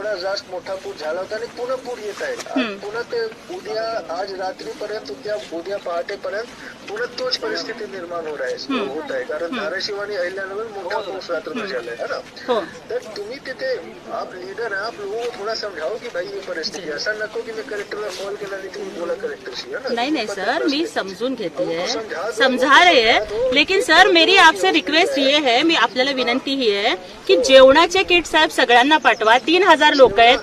एवढा जास्त मोठा पूर झाला होता आणि पुन्हा पूर येत आहे. पुन्हा ते उद्या आज रात्रीपर्यंत उद्या पहाटेपर्यंत पुन्हा तोच परिस्थिती निर्माण होत आहे कारण धाराशिव आणि अहिल्यानगर मोठा पाऊस रात्र झालाय है ना. तर तुम्ही तिथे आप लीडर है, आप लोगों को थोड़ा समझाओ की भाई ये परिस्थिती असा नको की मी कलेक्टरला कॉल केला आणि तुम्ही बोला कलेक्टरशी है ना. नहीं सर, मी समझून घेती है, समझा रहे हैं, लेकिन सर मेरी आपसे रिक्वेस्ट ये है, मी आपल्याला विनंती ही आहे की जेवणाचे किट साहेब सगळ्यांना पाठवा. 3000 लोक आहेत,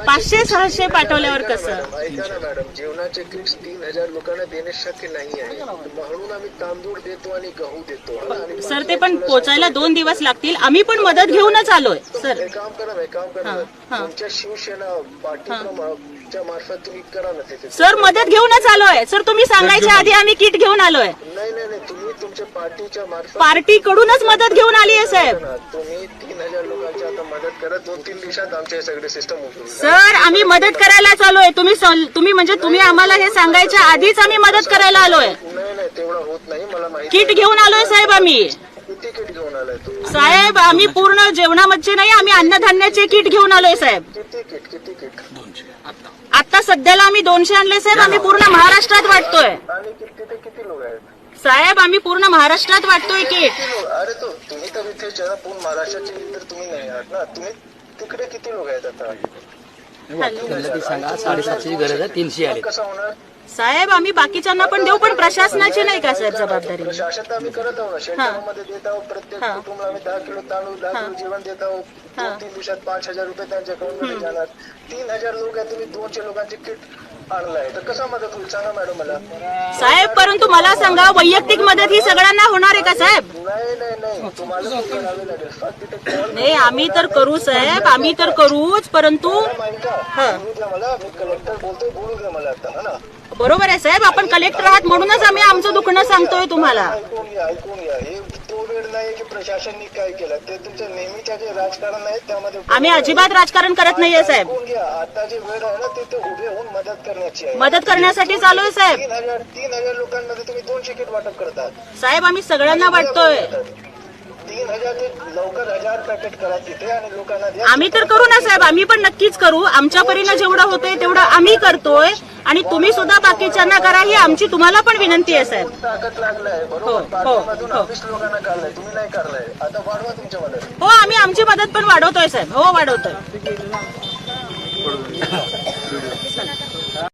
500-600 पाठवल्यावर कसं. ऐका ना मॅडम, जेवणाचे किट्स 3000 लोकांना देणे शक्य नाही आहे, म्हणून आम्ही तांदूळ देतो आणि गहू देतो. सर ते पण पोचायला 2 दिवस लागतील. आम्ही पण मदत घेऊनच आलोय सर. हे काम करा तुमच्या शिवसेना पार्टीच्या मार्फत तुम्ही करा ना तिथे. सर मदत घेऊनच आलोय सर, तुम्ही सांगायच्या आधी आम्ही किट घेऊन आलोय. नाही तुम्ही तुमच्या पार्टीच्या मार्फत पार्टीकडूनच मदत घेऊन आली आहे साहेब. तुम्ही 3000 लोकांची आता मदत करा. 2-3 दिवसात आमचे सगळे सिस्टम होईल. सर आम्ही मदत करायलाच आलोय. तुम्ही म्हणजे तुम्ही आम्हाला हे सांगायच्या आधीच आम्ही मदत करायला आलोय. नाही तेवढं होत नाही, मला माहिती. किट घेऊन आलोय साहेब आम्ही. किती किट घेऊन आलाय तुम्ही साहेब? आम्ही पूर्ण जेवणामध्ये नाही, आम्ही अन्नधान्याचे किट घेऊन आलोय साहेब. किती किट आता सध्याला आम्ही 200 आणले साहेब. आम्ही पूर्ण महाराष्ट्रात वाटतोय. आणि तिथे किती लोक आहेत साहेब? आम्ही पूर्ण महाराष्ट्रात वाटतोय किट. अरे तो तुम्ही तर इथे जरा पूर्ण महाराष्ट्राचे तर तुम्ही नाही आहात ना. तुम्ही तिकडे किती लोक आहेत आता? सांगा 750ची गरज आहे, 300 आले. कसं होणार साहेब? आम्ही बाकीच्यांना पण देऊ, पण प्रशासनाची नाही का साहेब जबाबदारी? प्रशासन आम्ही करत आहोत ना. शेतकऱ्यांमध्ये देत आहोत. प्रत्येक कुटुंबाला आम्ही 10 किलो तांदूळ 10 किलो जेवण देत आहोत. 2-3 दिवसात 5000 रुपये त्यांच्या अकाउंटमध्ये जाणार. 3000 लोक आहेत, तुम्ही 200 लोकांचे किट आणलाय तर कसा मदत होईल सांगा मॅडम मला. साहेब परंतु मला सांगा, वैयक्तिक मदत ही सगळ्यांना होणार आहे का साहेब? नाही तुम्हाला करावे लागेल. फक्त तिथे कॉल नाही आम्ही तर करू साहेब, आम्ही तर करूच, परंतु बोलू द्या मला. मी कलेक्टर बोलतोय, बोलू द्या मला आता है ना. बरोबर आहे साहेब, आपण कलेक्टर आहात म्हणूनच आम्ही आमचं दुखणं सांगतोय तुम्हाला. ऐकून घ्या हे तो वेळ नाही की प्रशासनाने काय केलं. ते तुमचं नेहमीच्या जे राजकारण आहे त्यामध्ये आम्ही अजिबात राजकारण करत नाहीये साहेब. ऐकून घ्या. आता जे वेळ आहे ना ते उभे होऊन मदत करण्याची आहे. मदत करण्यासाठी चालू आहे साहेब. 3000 लोकांमध्ये तुम्ही 200 किट वाटप करतात साहेब. आम्ही सगळ्यांना वाटतोय. 3000 ते लवकर 1000 पॅकेट करा तिथे आणि लोकांना द्या. आम्ही तर करू ना साहेब, आम्ही पण नक्कीच करू. आमच्या परीनं जेवढं होतंय तेवढं आम्ही करतोय आणि तुम्ही सुद्धा बाकीच्यांना करा, ही आमची तुम्हाला पण विनंती आहे साहेब. ताकद लागलाय बरोबर. पाठीमधून 20 लोकांना काढलाय, तुम्ही नाही काढलाय. आता वाढवा तुमच्या मदत. हो आम्ही आमची मदत पण वाढवतोय साहेब. हो वाढवतोय.